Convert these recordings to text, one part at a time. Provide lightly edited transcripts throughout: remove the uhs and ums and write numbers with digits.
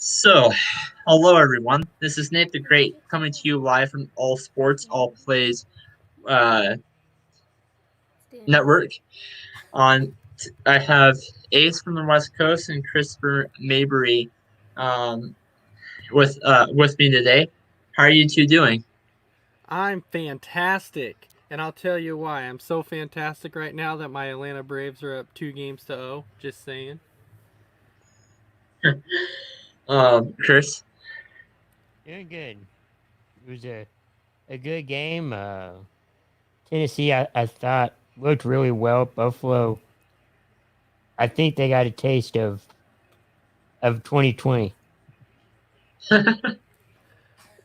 So, hello everyone. This is Nate the Great coming to you live from All Sports, All Plays uh, Network. I have Ace from the West Coast and Christopher Mabry um, with me today. How are you two doing? I'm fantastic. And I'll tell you why. I'm so fantastic right now that my Atlanta Braves are up 2 games to 0. Just saying. Chris. Doing good. It was a good game. Tennessee, I thought, looked really well. Buffalo, I think they got a taste of 2020.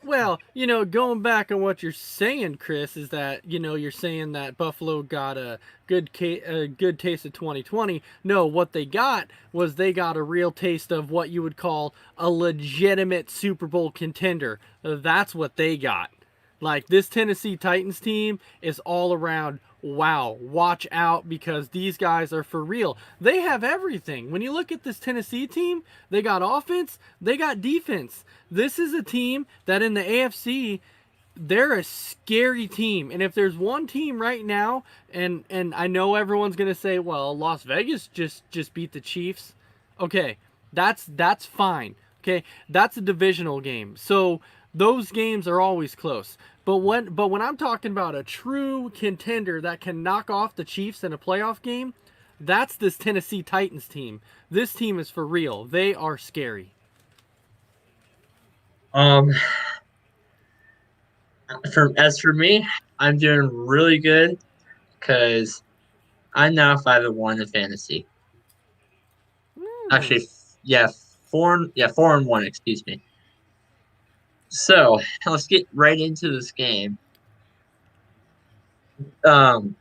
Well, going back on what you're saying, Chris, is that you're saying that Buffalo got a good taste of 2020. No, what they got was they got a real taste of what you would call a legitimate Super Bowl contender. That's what they got. Like, this Tennessee Titans team is all around, wow, watch out, because these guys are for real. They have everything. When you look at this Tennessee team, they got offense, they got defense. This is a team that in the AFC, they're a scary team. And if there's one team right now, and I know everyone's gonna say, well, Las Vegas just beat the Chiefs. Okay, that's fine. Okay, that's a divisional game. So those games are always close. But when I'm talking about a true contender that can knock off the Chiefs in a playoff game, that's this Tennessee Titans team. This team is for real. They are scary. Um, for me, I'm doing really good because I'm now 5-1 in fantasy. Hmm. Actually, yeah, 4-1. Excuse me. So let's get right into this game. Um,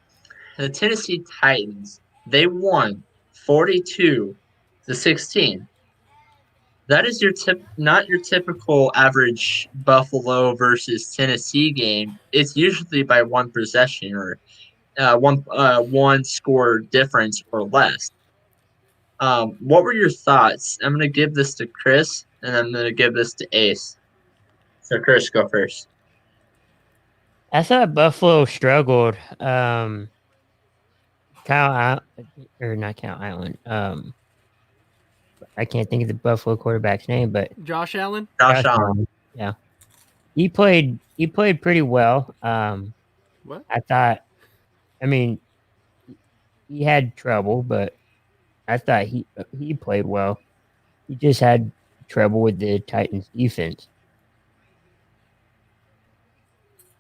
the Tennessee Titans, they won 42-16. That is not your typical average Buffalo versus Tennessee game. It's usually by one possession or one score difference or less. What were your thoughts? I'm gonna give this to Chris, and I'm gonna give this to Ace. So Chris, go first. I thought Buffalo struggled. Or not Kyle Island. I can't think of the Buffalo quarterback's name, but Josh Allen? Josh Josh Allen. Allen. Yeah, he played pretty well. What? I thought. I mean, he had trouble, but I thought he played well. He just had trouble with the Titans defense.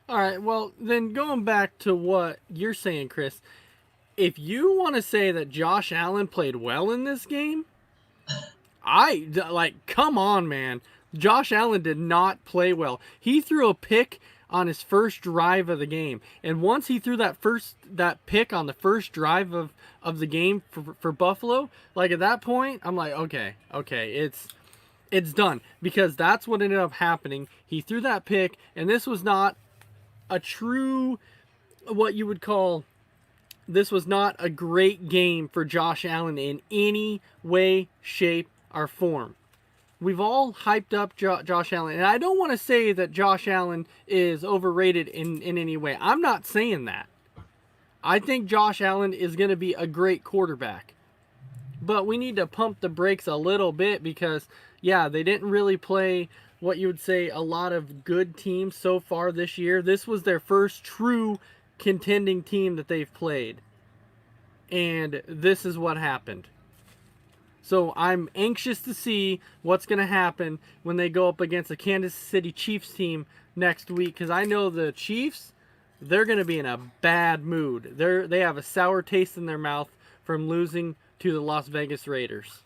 All right, well, then going back to what you're saying, Chris, if you want to say that Josh Allen played well in this game, come on, man. Josh Allen did not play well. He threw a pick on his first drive of the game. And once he threw that pick on the first drive of the game for Buffalo, like at that point, I'm like, okay, it's done, because that's what ended up happening. He threw that pick, and this was not a true, what you would call, this was not a great game for Josh Allen in any way, shape, or form. We've all hyped up Josh Allen, and I don't want to say that Josh Allen is overrated in any way. I'm not saying that. I think Josh Allen is going to be a great quarterback. But we need to pump the brakes a little bit, because, yeah, they didn't really play what you would say a lot of good teams so far this year. This was their first true contending team that they've played. And this is what happened. So I'm anxious to see what's going to happen when they go up against the Kansas City Chiefs team next week, because I know the Chiefs, they're going to be in a bad mood. They have a sour taste in their mouth from losing to the Las Vegas Raiders.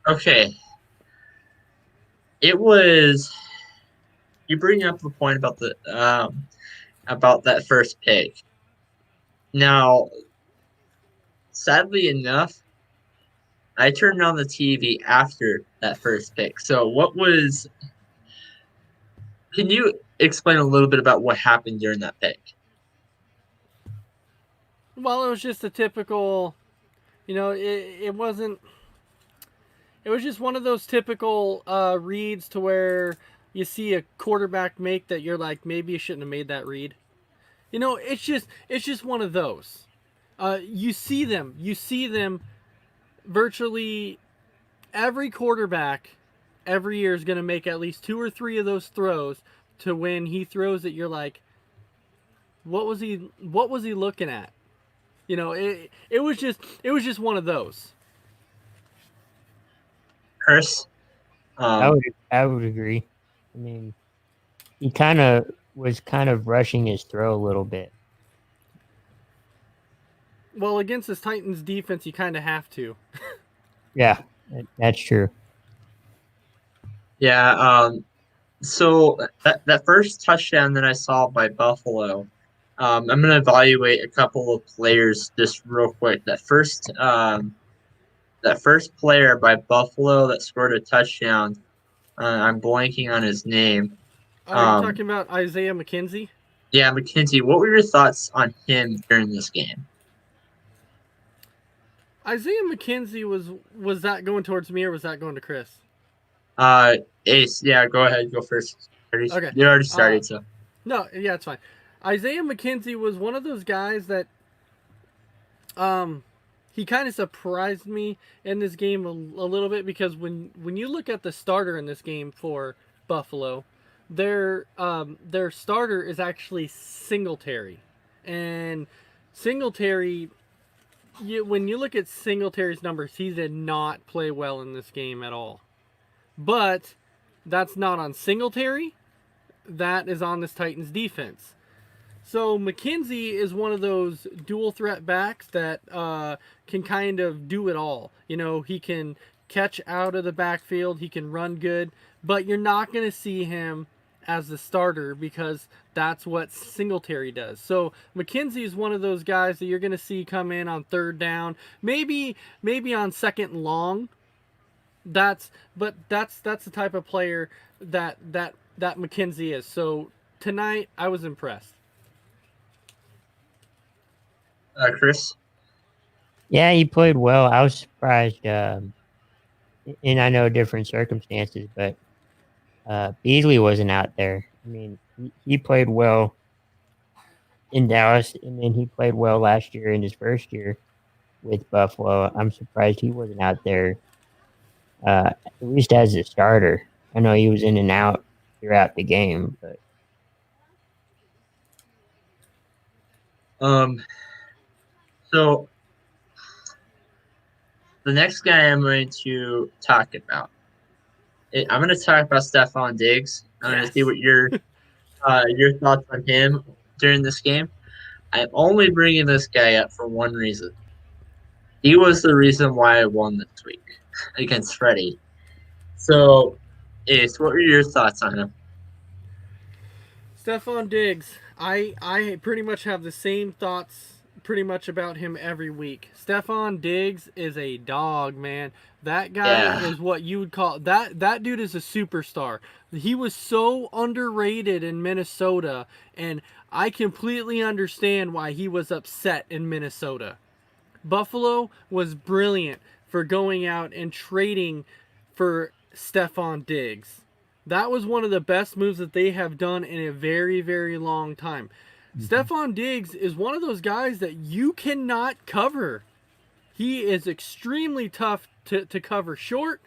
Okay, it was. You bring up the point about that first pick. Now, sadly enough, I turned on the TV after that first pick. So, what was? Can you explain a little bit about what happened during that pick? Well, it was just a typical It wasn't. It was just one of those typical reads to where you see a quarterback make that you're like, maybe you shouldn't have made that read. It's just one of those. You see them virtually every quarterback every year is going to make at least 2 or 3 of those throws to when he throws it you're like, what was he looking at? It was just one of those. Chris, I would agree. I mean, he was kind of rushing his throw a little bit. Well, against this Titans defense, you kind of have to. Yeah, that's true. yeah. So that first touchdown that I saw by Buffalo, I'm going to evaluate a couple of players just real quick. That first player by Buffalo that scored a touchdown, I'm blanking on his name. Are you talking about Isaiah McKenzie? Yeah, McKenzie. What were your thoughts on him during this game? Isaiah McKenzie was that going towards me or was that going to Chris? Ace, yeah, go ahead, go first. Okay. You already started, so. No, yeah, it's fine. Isaiah McKenzie was one of those guys that he kind of surprised me in this game a little bit because when you look at the starter in this game for Buffalo, their starter is actually Singletary. And Singletary, when you look at Singletary's numbers, he did not play well in this game at all. But that's not on Singletary. That is on this Titans defense. So McKenzie is one of those dual threat backs that can kind of do it all. He can catch out of the backfield. He can run good. But you're not going to see him as the starter because that's what Singletary does. So McKenzie is one of those guys that you're going to see come in on third down, maybe on second and long. That's the type of player that McKenzie is. So tonight I was impressed. Chris? Yeah, he played well. I was surprised, and I know different circumstances, but Beasley wasn't out there. I mean, he played well in Dallas, and then he played well last year in his first year with Buffalo. I'm surprised he wasn't out there, at least as a starter. I know he was in and out throughout the game, but so the next guy I'm going to talk about, I'm going to talk about Stefon Diggs. I'm going to see what your thoughts on him during this game. I'm only bringing this guy up for one reason. He was the reason why I won this week against Freddie. So, Ace, what were your thoughts on him? Stefon Diggs, I pretty much have the same thoughts pretty much about him every week. Stefon Diggs is a dog, man. That guy is what you would call that dude is a superstar. He was so underrated in Minnesota, and I completely understand why he was upset in Minnesota. Buffalo was brilliant for going out and trading for Stefon Diggs. That was one of the best moves that they have done in a very, very long time. Stefon Diggs is one of those guys that you cannot cover. He is extremely tough to cover short.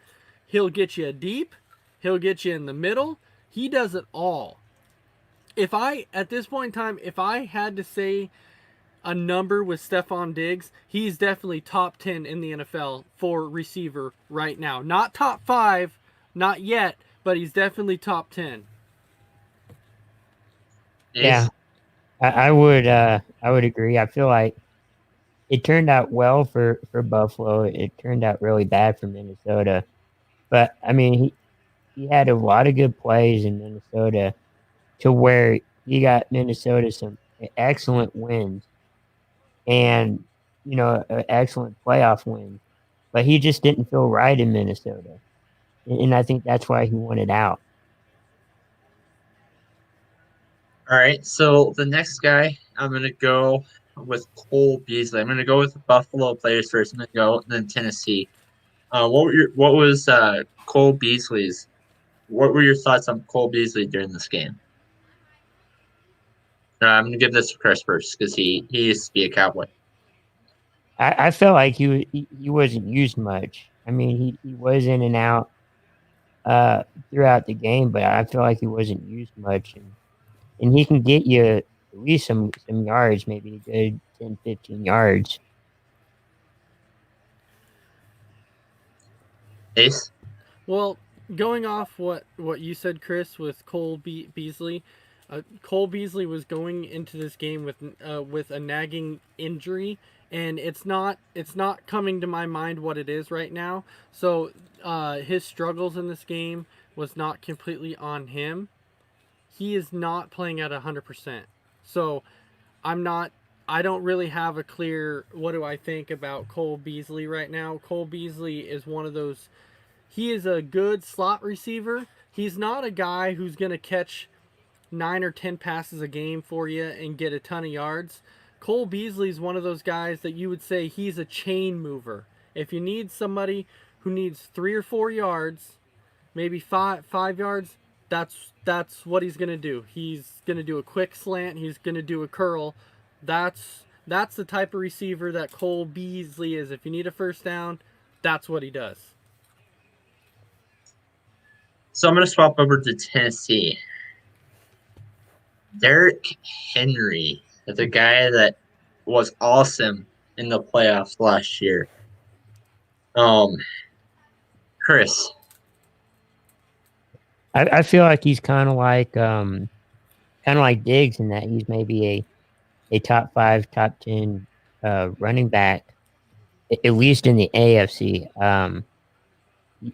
He'll get you deep. He'll get you in the middle. He does it all. At this point in time, if I had to say a number with Stefon Diggs, he's definitely top 10 in the NFL for receiver right now. Not top 5, not yet, but he's definitely top 10. Yeah, I would agree. I feel like it turned out well for Buffalo. It turned out really bad for Minnesota. But I mean, he had a lot of good plays in Minnesota to where he got Minnesota some excellent wins and excellent playoff wins. But he just didn't feel right in Minnesota. And I think that's why he wanted out. All right, so the next guy I'm going to go with Cole Beasley. I'm going to go with the Buffalo players first. I'm going to go then Tennessee. What was Cole Beasley's? What were your thoughts on Cole Beasley during this game? I'm going to give this to Chris first because he used to be a Cowboy. I felt like he wasn't used much. I mean, he was in and out throughout the game, but I feel like he wasn't used much. And he can get you at least some yards, maybe a good 10, 15 yards. Ace? Well, going off what you said, Chris, with Cole Beasley, Cole Beasley was going into this game with a nagging injury, and it's not coming to my mind what it is right now. So his struggles in this game was not completely on him. He is not playing at 100%. So I don't really have a clear what do I think about Cole Beasley right now. Cole Beasley is one of those. He is a good slot receiver. He's not a guy who's going to catch 9 or 10 passes a game for you and get a ton of yards. Cole Beasley is one of those guys that you would say he's a chain mover. If you need somebody who needs 3 or 4 yards, maybe 5 yards, that's what he's going to do. He's going to do a quick slant. He's going to do a curl. That's the type of receiver that Cole Beasley is. If you need a first down, that's what he does. So I'm going to swap over to Tennessee. Derrick Henry, the guy that was awesome in the playoffs last year. Chris. I feel like he's kind of like Diggs in that he's maybe a top 5, top 10 running back, at least in the AFC.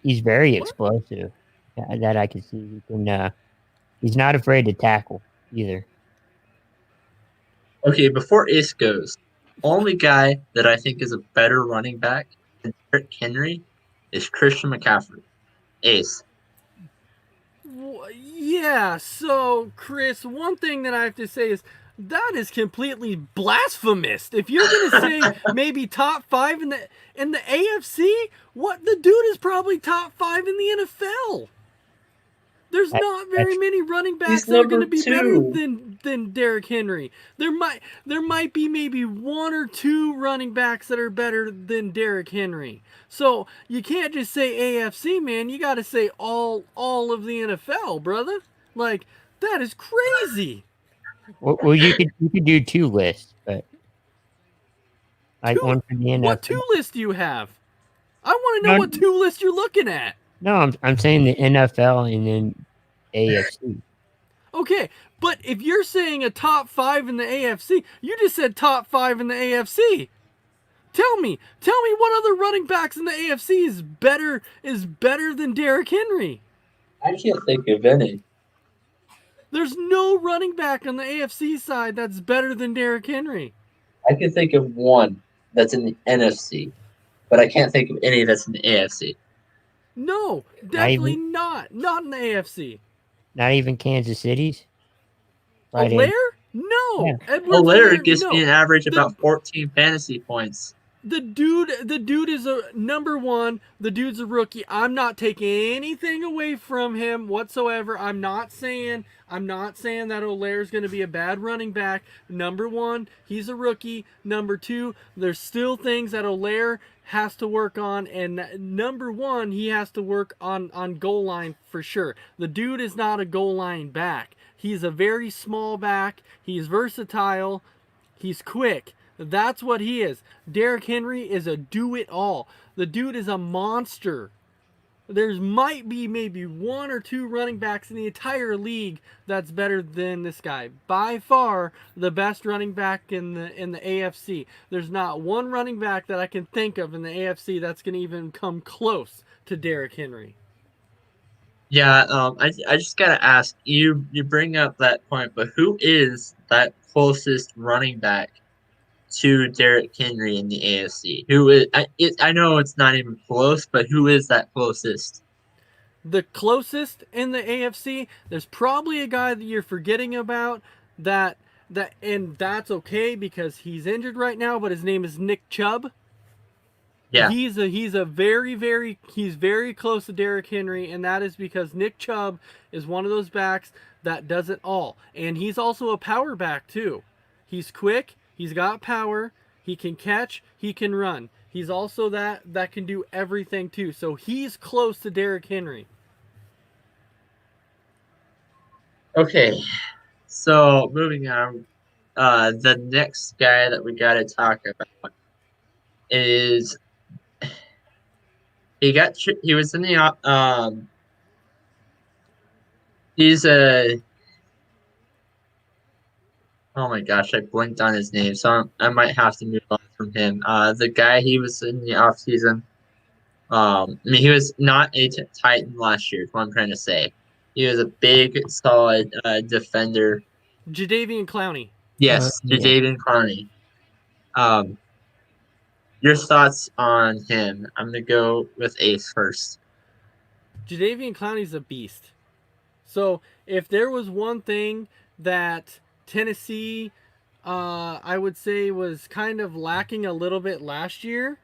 He's very explosive. That I can see. He can. He's not afraid to tackle either. Okay, before Ace goes, only guy that I think is a better running back than Derrick Henry is Christian McCaffrey. Ace. Yeah, so Chris, one thing that I have to say is that is completely blasphemous. If you're gonna say maybe top 5 in the AFC, what the dude is probably top 5 in the NFL. There's not very many running backs that are going to be better than Derrick Henry. There might be maybe 1 or 2 running backs that are better than Derrick Henry. So you can't just say AFC, man. You got to say all of the NFL, brother. Like, that is crazy. Well, you could do 2 lists, but like one for the NFL. What 2 lists do you have? I want to know what 2 lists you're looking at. No, I'm saying the NFL and then AFC. Okay, but if you're saying a top 5 in the AFC, you just said top 5 in the AFC. Tell me what other running backs in the AFC is better than Derrick Henry. I can't think of any. There's no running back on the AFC side that's better than Derrick Henry. I can think of one that's in the NFC, but I can't think of any that's in the AFC. No, definitely not. Not in the AFC. Not even Kansas City's? Allaire? No. Yeah. Allaire gives me an average about 14 fantasy points. The dude is a number 1. The dude's a rookie. I'm not taking anything away from him whatsoever. I'm not saying that Allaire's going to be a bad running back. Number 1, he's a rookie. Number 2, there's still things that Allaire has to work on, and number 1, he has to work on goal line for sure. The dude is not a goal line back. He's a very small back. He's versatile. He's quick. That's what he is. Derrick Henry is a do-it-all. The dude is a monster. There's might be maybe 1 or 2 running backs in the entire league that's better than this guy. By far, the best running back in the AFC. There's not one running back that I can think of in the AFC that's going to even come close to Derrick Henry. Yeah, I just gotta ask you. You bring up that point, but who is that closest running back to Derrick Henry in the AFC? Who is? I know it's not even close, but who is that closest? The closest in the AFC, there's probably a guy that you're forgetting about that and that's okay because he's injured right now, but his name is Nick Chubb. Yeah. He's very close to Derrick Henry, and that is because Nick Chubb is one of those backs that does it all. And he's also a power back too. He's quick, he's got power, he can catch, he can run. He's also that can do everything too. So he's close to Derrick Henry. Okay. So moving on, the next guy that we got to talk about is he was in the he's a oh my gosh, I blinked on his name, so I might have to move on from him. The guy he was in the offseason, I mean, he was not a Titan last year, is what I'm trying to say. He was a big, solid defender. Jadeveon Clowney. Yes, Yeah. Jadeveon Clowney. Your thoughts on him? I'm going to go with Ace first. Jadeveon Clowney's a beast. So if there was one thing that Tennessee, I would say, was kind of lacking a little bit last year,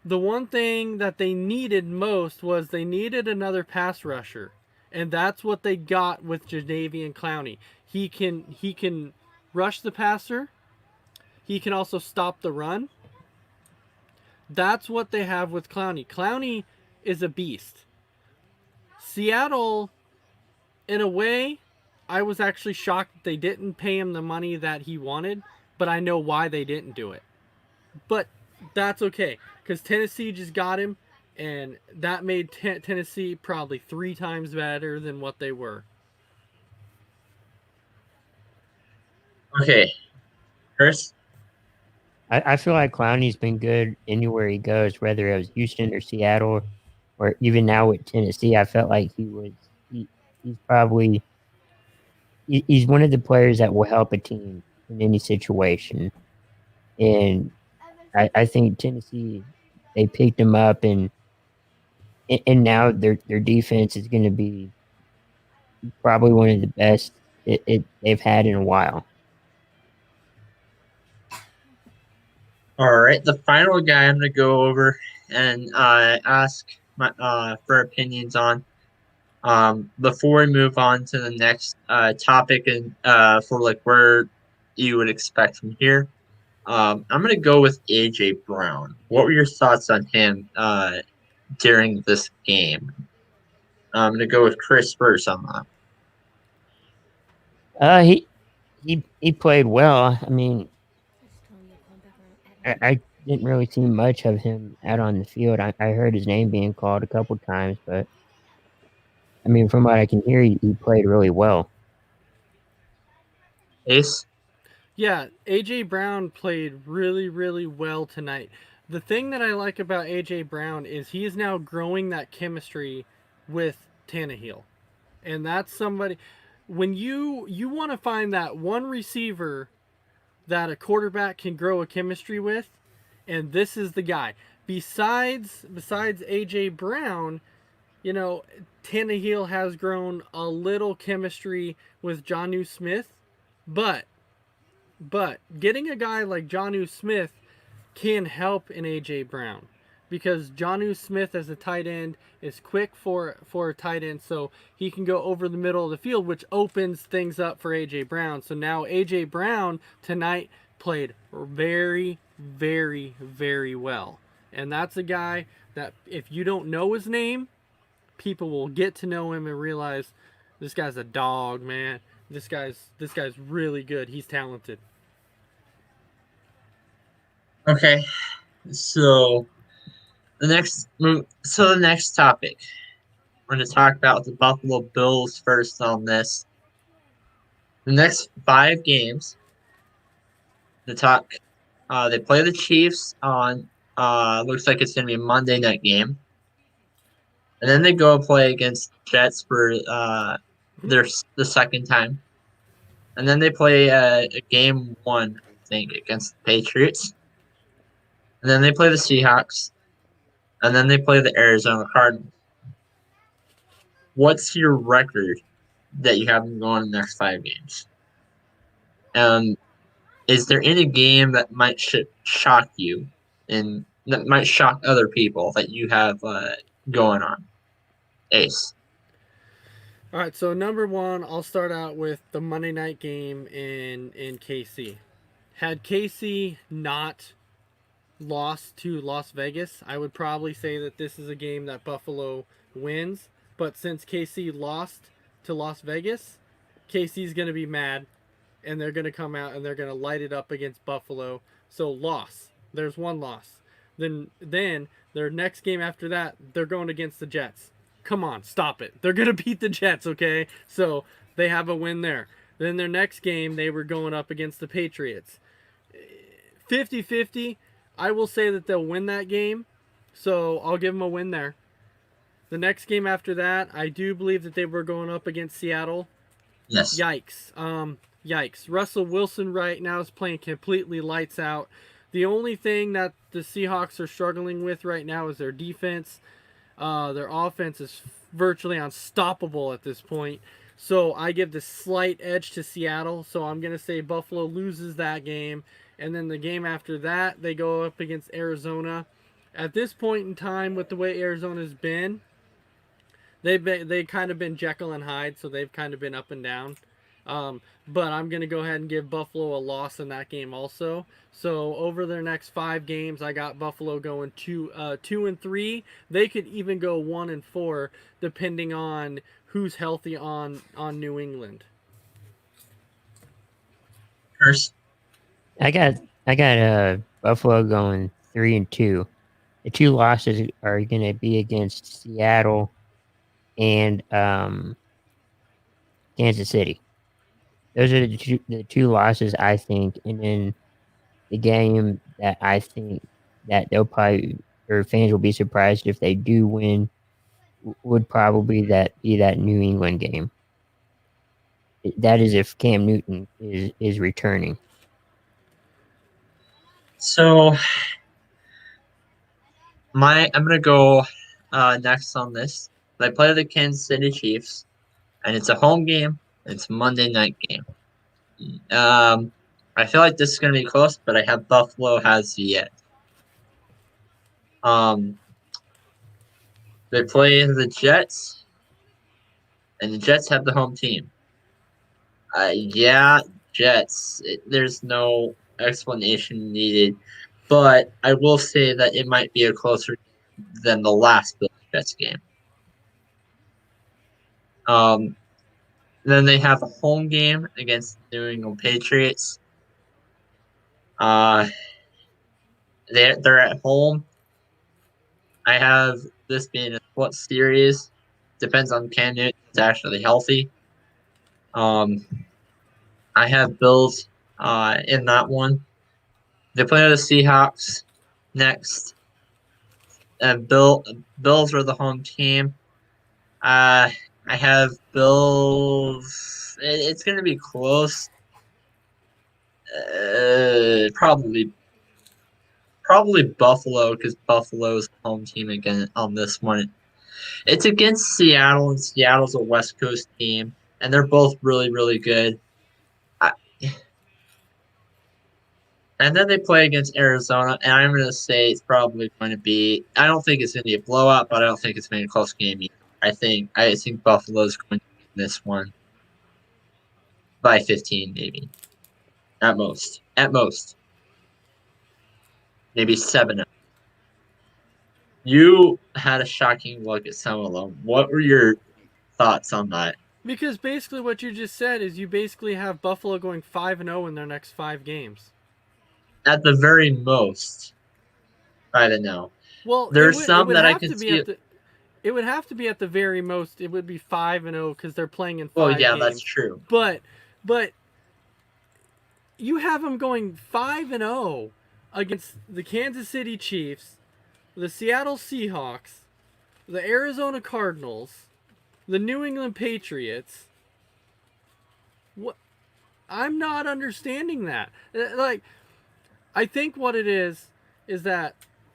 the one thing that they needed most was they needed another pass rusher. And that's what they got with Jadeveon Clowney. He can rush the passer. He can also stop the run. That's what they have with Clowney. Clowney is a beast. Seattle, in a way, I was actually shocked that they didn't pay him the money that he wanted, but I know why they didn't do it. But that's okay, because Tennessee just got him, and that made Tennessee probably 3 times better than what they were. Okay. Chris? I feel like Clowney's been good anywhere he goes, whether it was Houston or Seattle, or even now with Tennessee. I felt like he's probably he's one of the players that will help a team in any situation. And I think Tennessee, they picked him up, and now their defense is going to be probably one of the best they've had in a while. All right, the final guy I'm going to go over and ask for opinions on before we move on to the next topic and for like where you would expect from here. I'm going to go with AJ Brown. What were your thoughts on him during this game? I'm going to go with Chris first on that. He played well. I mean, I didn't really see much of him out on the field. I heard his name being called a couple times, but I mean, from what I can hear, he played really well. Ace? Yeah, AJ Brown played really, really well tonight. The thing that I like about AJ Brown is he is now growing that chemistry with Tannehill. And that's somebody, when you want to find that one receiver that a quarterback can grow a chemistry with, and this is the guy. Besides AJ Brown, you know, Tannehill has grown a little chemistry with Jonnu Smith, but getting a guy like Jonnu Smith can help in AJ Brown, because Jonnu Smith as a tight end is quick for a tight end, so he can go over the middle of the field, which opens things up for AJ Brown. So now AJ Brown tonight played very, very, very well. And that's a guy that if you don't know his name, people will get to know him and realize this guy's a dog, man. This guy's really good. He's talented. Okay. So the next topic. We're going to talk about the Buffalo Bills first on this. The next 5 games. They play the Chiefs on looks like it's going to be a Monday night game. And then they go play against Jets for the second time. And then they play a game 1, I think, against the Patriots. And then they play the Seahawks. And then they play the Arizona Cardinals. What's your record that you have them going in the next 5 games? Is there any game that might shock you and that might shock other people that you have going on? Ace. All right, so number one, I'll start out with the Monday night game in KC. Had KC not lost to Las Vegas, I would probably say that this is a game that Buffalo wins. But since KC lost to Las Vegas, KC's going to be mad, and they're going to come out and they're going to light it up against Buffalo. So loss. There's one loss. Then their next game after that, they're going against the Jets. Come on, stop it. They're going to beat the Jets, okay? So they have a win there. Then their next game, they were going up against the Patriots. 50-50. I will say that they'll win that game, so I'll give them a win there. The next game after that, I do believe that they were going up against Seattle. Yes. Yikes. Yikes. Russell Wilson right now is playing completely lights out. The only thing that the Seahawks are struggling with right now is their defense. Their offense is virtually unstoppable at this point. So I give the slight edge to Seattle. So I'm going to say Buffalo loses that game. And then the game after that, they go up against Arizona. At this point in time, with the way Arizona's been, they've kind of been Jekyll and Hyde. So they've kind of been up and down. But I'm going to go ahead and give Buffalo a loss in that game also. So over their next 5 games, I got Buffalo going 2-3. They could even go 1-4 depending on who's healthy on New England. First. I got Buffalo going 3-2. The 2 losses are going to be against Seattle and Kansas City. Those are the two losses, I think, and then the game that I think that they'll probably, or fans will be surprised if they do win, would probably be that New England game. That is if Cam Newton is returning. So I'm gonna go next on this. They play the Kansas City Chiefs, and it's a home game. It's a Monday night game. I feel like this is going to be close, but I have Buffalo has the edge. They play the Jets, and the Jets have the home team. Yeah, Jets. There's no explanation needed, but I will say that it might be a closer game than the last Bills-Jets game. Then they have a home game against the New England Patriots. They're at home. I have this being a split series. Depends on Cam Newton's actually healthy. I have Bills in that one. They play the Seahawks next. Bills are the home team. I have Bills. It's going to be close. Probably Buffalo, because Buffalo's home team again on this one. It's against Seattle, and Seattle's a West Coast team, and they're both really, really good. And then they play against Arizona, and I'm going to say it's probably going to be. I don't think it's going to be a blowout, but I don't think it's going to be a close game either. I think Buffalo's going to win this one by 15, maybe. At most. Maybe 7. You had a shocking look at some of them. What were your thoughts on that? Because basically what you just said is you basically have Buffalo going 5-0 in their next 5 games. At the very most, 5-0. Well, there's some that I can see. It would have to be at the very most. It would be 5-0 because they're playing in 5 Oh yeah, games. That's true. But you have them going 5-0 against the Kansas City Chiefs, the Seattle Seahawks, the Arizona Cardinals, the New England Patriots. What? I'm not understanding that. Like, I think what it is that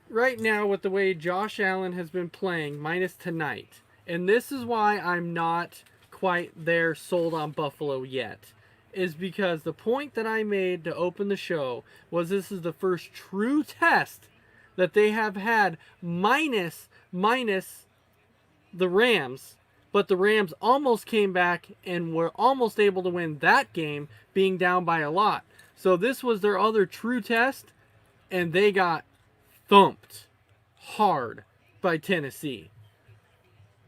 right now with the way Josh Allen has been playing, minus tonight, and this is why I'm not quite there sold on Buffalo yet, is because the point that I made to open the show was this is the first true test that they have had minus the Rams, but the Rams almost came back and were almost able to win that game, being down by a lot. So this was their other true test, and they got thumped hard by Tennessee.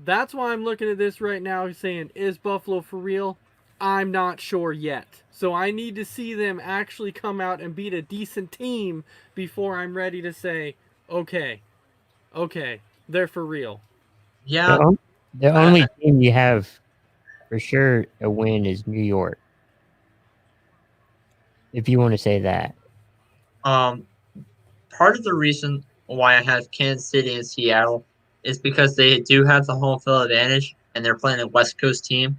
That's why I'm looking at this right now saying, is Buffalo for real? I'm not sure yet. So I need to see them actually come out and beat a decent team before I'm ready to say, okay, they're for real. Yeah, The only team you have for sure a win is New York. If you want to say that. part of the reason why I have Kansas City and Seattle is because they do have the home field advantage, and they're playing a West Coast team.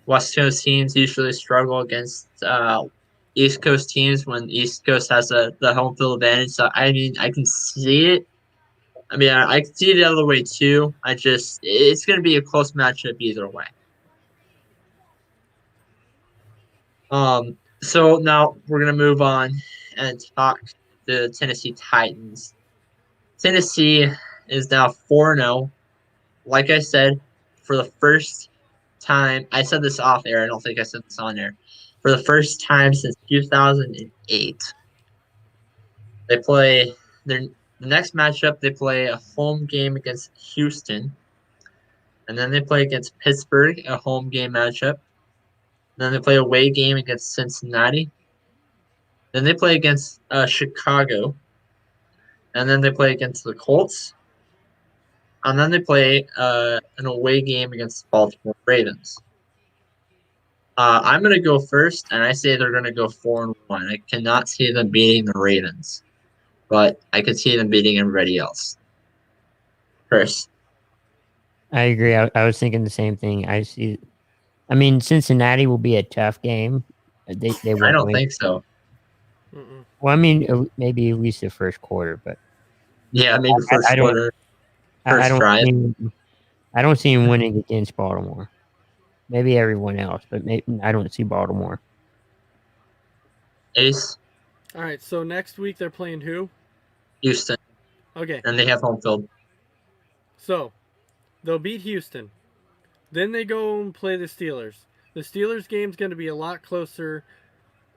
West Coast teams usually struggle against East Coast teams when East Coast has the home field advantage. So I mean, I can see it. I mean, I can see it the other way too. It's going to be a close matchup either way. So now we're going to move on and talk the Tennessee Titans. Tennessee is now 4-0. Like I said, for the first time, I said this off air. I don't think I said this on air. For the first time since 2008, they play the next matchup. They play a home game against Houston, and then they play against Pittsburgh, a home game matchup. Then they play a away game against Cincinnati. Then they play against Chicago, and then they play against the Colts, and then they play an away game against the Baltimore Ravens. I'm going to go first, and I say they're going to go 4-1. I cannot see them beating the Ravens, but I could see them beating everybody else. Chris. I agree. I was thinking the same thing. I mean, Cincinnati will be a tough game. They won't I don't win. think so. Mm-mm. Well, I mean, maybe at least the first quarter, but Yeah, maybe first I don't- quarter, I first don't. drive. I don't see him winning against Baltimore. Maybe everyone else, but I don't see Baltimore. Ace, All right, so next week they're playing who? Houston, Okay, and they have home field. so they'll beat Houston. Then they go and play the Steelers. The Steelers game's going to be a lot closer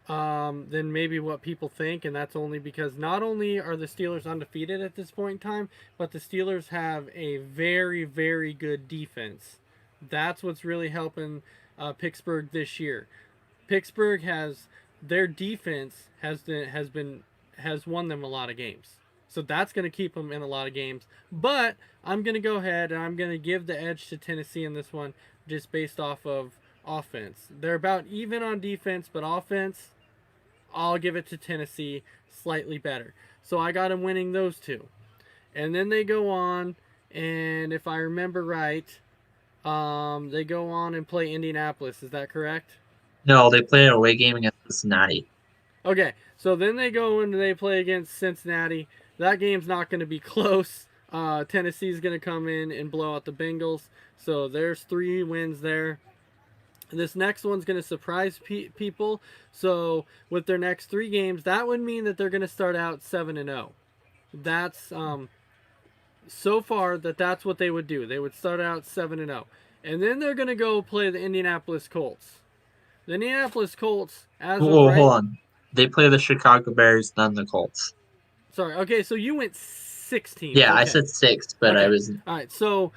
than maybe what people think, and that's only because not only are the Steelers undefeated at this point in time, but the Steelers have a very, very good defense. That's what's really helping Pittsburgh this year. Pittsburgh has their defense has won them a lot of games. So that's going to keep them in a lot of games. But I'm going to go ahead and I'm going to give the edge to Tennessee in this one just based off of offense. They're about even on defense, but offense, I'll give it to Tennessee slightly better. So I got them winning those two. And then they go on, and if I remember right, they go on and play Indianapolis. Is that correct? No, they play an away game against Cincinnati. Okay, so then they go and they play against Cincinnati. That game's not going to be close. Tennessee's going to come in and blow out the Bengals. So there's 3 wins there. This next one's going to surprise people. So with their next 3 games, that would mean that they're going to start out 7-0. That's so far that's what they would do. They would start out 7-0. And then they're going to go play the Indianapolis Colts. The Indianapolis Colts, as of right, Hold on. They play the Chicago Bears, then the Colts. Sorry. Okay, so you went 16. Yeah, okay. I said 6, but Okay. I was. All right. So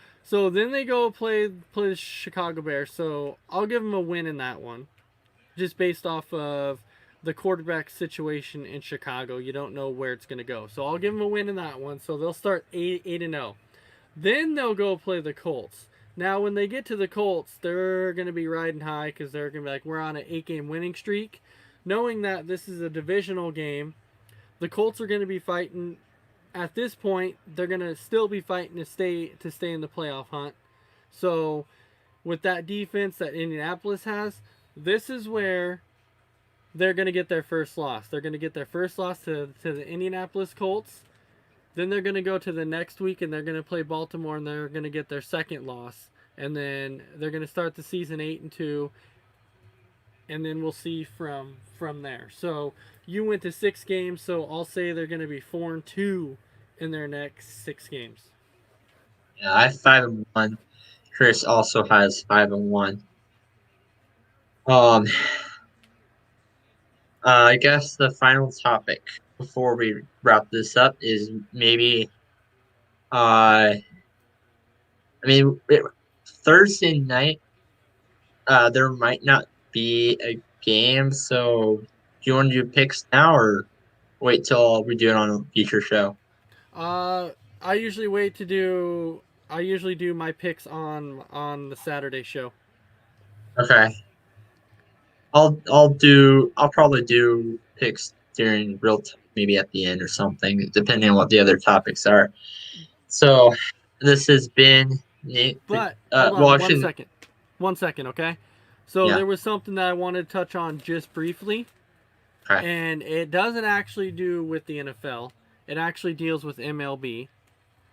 then they go play the Chicago Bears. So I'll give them a win in that one, just based off of the quarterback situation in Chicago. You don't know where it's going to go. So I'll give them a win in that one. So they'll start 8-0. Then they'll go play the Colts. Now, when they get to the Colts, they're going to be riding high because they're going to be like, we're on an 8-game winning streak. Knowing that this is a divisional game, the Colts are going to be fighting. At this point, they're going to still be fighting to stay in the playoff hunt. So, with that defense that Indianapolis has, this is where they're going to get their first loss. They're going to get their first loss to the Indianapolis Colts. Then they're going to go to the next week and they're going to play Baltimore and they're going to get their second loss. And then they're going to start the season 8-2. and then we'll see from there. So you went to 6 games, so I'll say they're going to be 4-2 in their next 6 games. Yeah, I have 5-1. Chris also has 5-1. I guess the final topic before we wrap this up is maybe, I mean, Thursday night, there might not be a game, so do you want to do picks now or wait till we do it on a future show? Uh, I usually wait to do. I usually do my picks on the Saturday show. Okay. I'll probably do picks during real time, maybe at the end or something, depending on what the other topics are. So this has been But hold on well, 1 second. 1 second, okay? So yeah. there was something that I wanted to touch on just briefly, Okay. and it doesn't actually do with the NFL. It actually deals with MLB.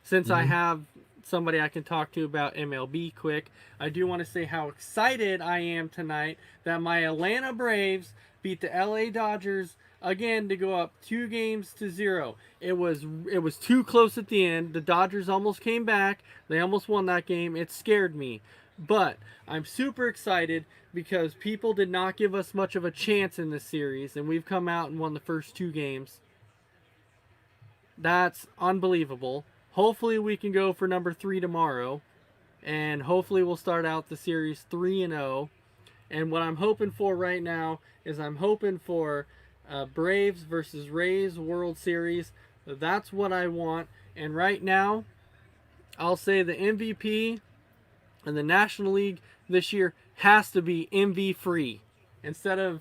Since I Mhm. have somebody I can talk to about MLB quick, I do want to say how excited I am tonight that my Atlanta Braves beat the LA Dodgers again to go up 2-0. It was too close at the end. The Dodgers almost came back. They almost won that game. It scared me. But I'm super excited because people did not give us much of a chance in this series, and we've come out and won the first 2 games. That's unbelievable. Hopefully we can go for number 3 tomorrow, and hopefully we'll start out the series 3-0. And what I'm hoping for right now is I'm hoping for Braves versus Rays World Series. That's what I want. And right now, I'll say the MVP in the National League this year has to be MV free. Instead of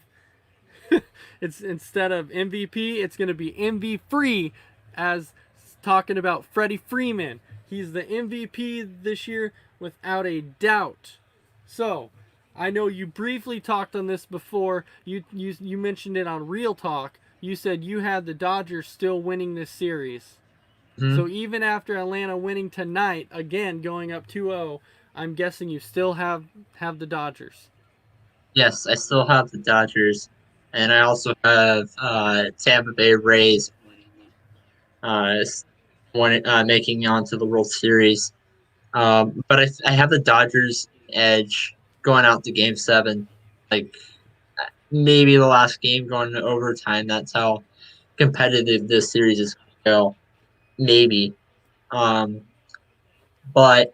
MVP, it's going to be MV free, as talking about Freddie Freeman. He's the MVP this year without a doubt. So, I know you briefly talked on this before. You mentioned it on Real Talk. You said you had the Dodgers still winning this series. Mhm. So even after Atlanta winning tonight, again going up 2-0, I'm guessing you still have the Dodgers. Yes, I still have the Dodgers, and I also have Tampa Bay Rays uh, making it onto the World Series. But I have the Dodgers edge going out to Game 7, like maybe the last game going to overtime. That's how competitive this series is going to go. Maybe. Um, but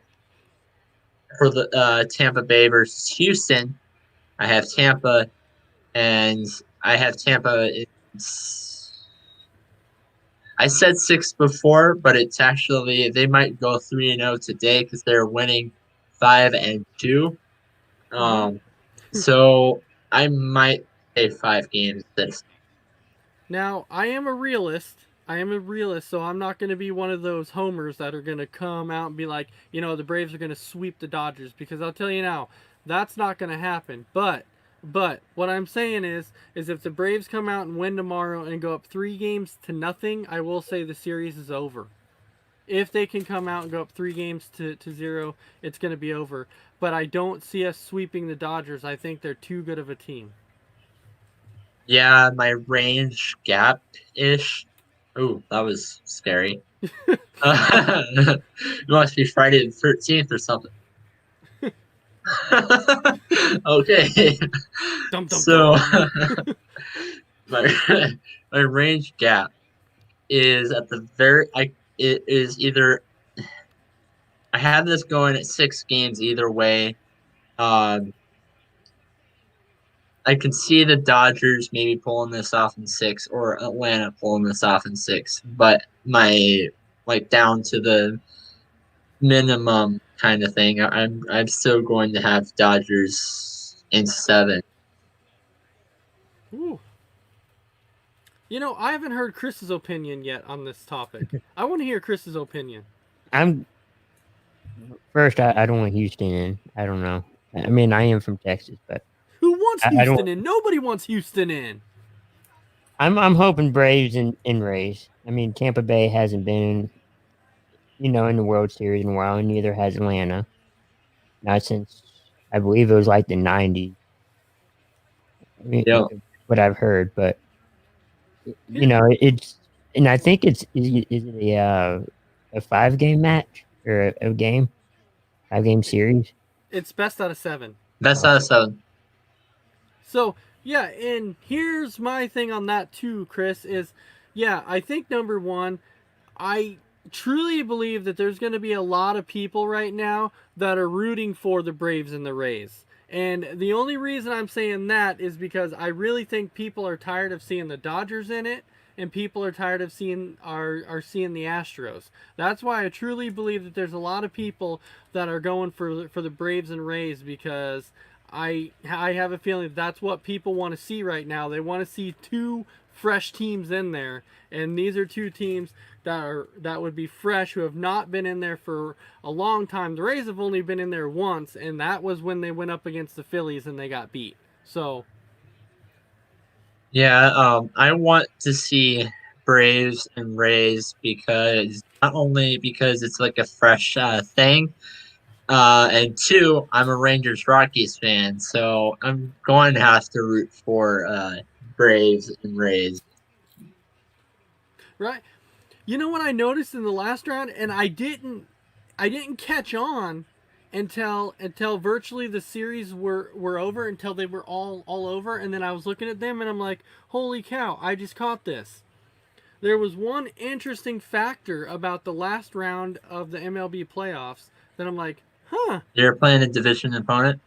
for the Tampa Bay versus Houston, I have Tampa, and I have Tampa. I said 6 before, but it's actually they might go 3-0 today because they're winning 5-2. Mm-hmm. So I might say 5 games instead of 6. Now, I am a realist. So I'm not going to be one of those homers that are going to come out and be like, the Braves are going to sweep the Dodgers, because I'll tell you now, that's not going to happen. But what I'm saying is if the Braves come out and win tomorrow and go up 3-0, I will say the series is over. If they can come out and go up 3-0, it's going to be over. But I don't see us sweeping the Dodgers. I think they're too good of a team. Yeah, my range gap ish. Ooh, that was scary. It must be Friday the 13th or something. Okay. Dum dum So dum. my my range gap is at the it is either I have this going at 6 games either way. Um I can see the Dodgers maybe pulling this off in 6 or Atlanta pulling this off in 6, but my like down to the minimum kind of thing. I'm still going to have Dodgers in 7. Ooh. I haven't heard Chris's opinion yet on this topic. I want to hear Chris's opinion. I'm first. I don't want Houston in. I don't know. I mean, I am from Texas, but Who wants I don't. Houston in? Nobody wants Houston in. I'm hoping Braves and Rays. I mean, Tampa Bay hasn't been, in the World Series in a while, and neither has Atlanta. Not since I believe it was like the '90s. I mean, Yeah. what I've heard, but you know, it's and I think is it a 5 game match or a game 5 game series? It's best out of 7. Best out of 7. So yeah, and here's my thing on that too, Chris. Is yeah, I think number one, I truly believe that there's going to be a lot of people right now that are rooting for the Braves and the Rays. And the only reason I'm saying that is because I really think people are tired of seeing the Dodgers in it, and people are tired of seeing are seeing the Astros. That's why I truly believe that there's a lot of people that are going for the Braves and Rays, because I have a feeling that's what people want to see right now. They want to see two fresh teams in there, and these are two teams that would be fresh, who have not been in there for a long time. The Rays have only been in there once, and that was when they went up against the Phillies and they got beat. So Yeah, I want to see Braves and Rays because not only because it's like a fresh thing, and two, I'm a Rangers Rockies fan, so I'm going to have to root for Braves and Rays. right, you know what I noticed in the last round, and I didn't catch on until virtually the series were over, until they were all over, and then I was looking at them and I'm like, holy cow, I just caught this. There was one interesting factor about the last round of the MLB playoffs that I'm like, huh, You're playing a division opponent.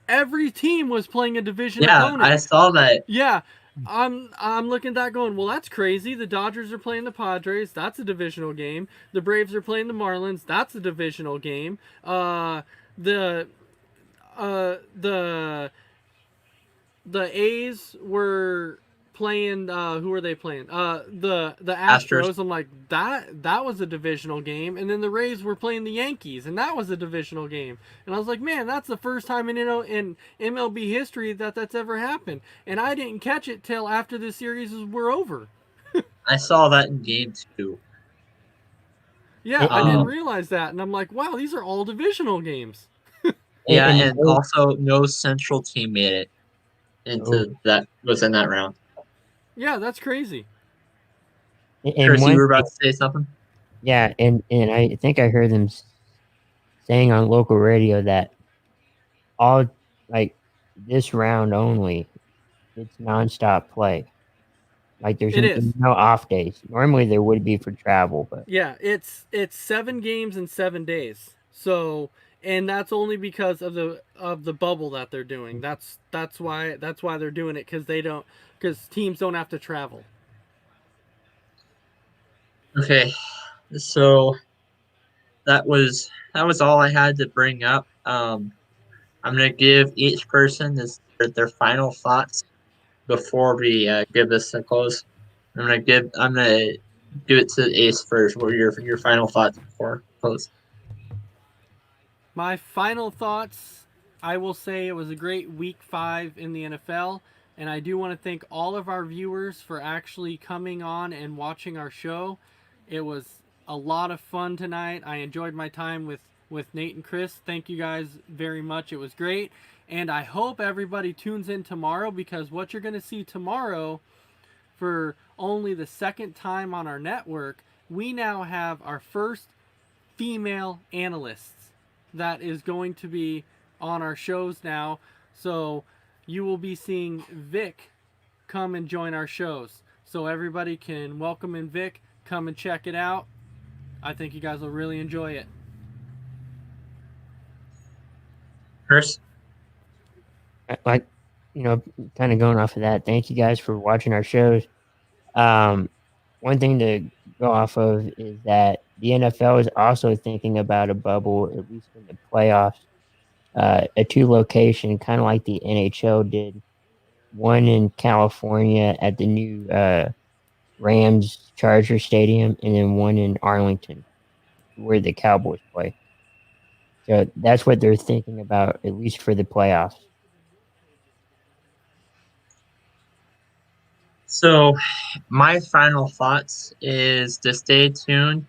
every team was playing a division Yeah, opponent. I saw that. Yeah, I'm looking at that going, well, that's crazy. The Dodgers are playing the Padres. That's a divisional game. The Braves are playing the Marlins. That's a divisional game. The the A's were playing. Who were they playing? The Astros. I'm like, that was a divisional game. And then the Rays were playing the Yankees, and that was a divisional game. And I was like, man, that's the first time in MLB history that's ever happened. And I didn't catch it till after the series were over. I saw that in game 2. Yeah, I didn't Um, realize that, and I'm like, wow, these are all divisional games. yeah, And and also no central team made it into that was in that round. Yeah, that's crazy. Chris, you one, were about to say something? yeah, and I think I heard them saying on local radio that all like this round only, it's nonstop play. Like there's It is. no off days. Normally there would be for travel, but Yeah, it's 7 games in 7 days. So, and that's only because of the bubble that they're doing. That's why they're doing it, because teams don't have to travel. Okay, so that was all I had to bring up. I'm gonna give each person their final thoughts before we give this a close. I'm gonna give it to Ace first. What are your final thoughts before close? My final thoughts, I will say it was a great week 5 in the NFL, and I do want to thank all of our viewers for actually coming on and watching our show. It was a lot of fun tonight. I enjoyed my time with Nate and Chris. Thank you guys very much. It was great. And I hope everybody tunes in tomorrow, because what you're going to see tomorrow, for only the second time on our network, we now have our first female analysts that is going to be on our shows now. So you will be seeing Vic come and join our shows. So everybody can welcome in Vic, come and check it out. I think you guys will really enjoy it. Chris? like kind of going off of that, thank you guys for watching our shows. One thing to go off of is that the NFL is also thinking about a bubble, at least in the playoffs, a 2 location, kind of like the NHL did. One in California at the new Rams Charger Stadium, and then one in Arlington, where the Cowboys play. So that's what they're thinking about, at least for the playoffs. So my final thoughts is to stay tuned.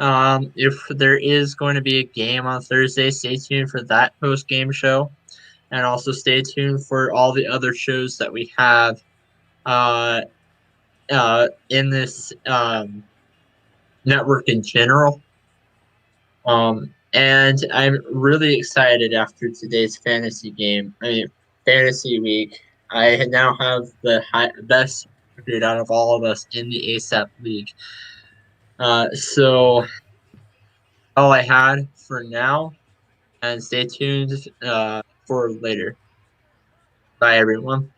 If there is going to be a game on Thursday, stay tuned for that post-game show. and also stay tuned for all the other shows that we have in this network in general. And I'm really excited after today's fantasy game. I mean, fantasy week. I now have the best record out of all of us in the ASAP league. So all I had for now, and stay tuned for later. Bye, everyone.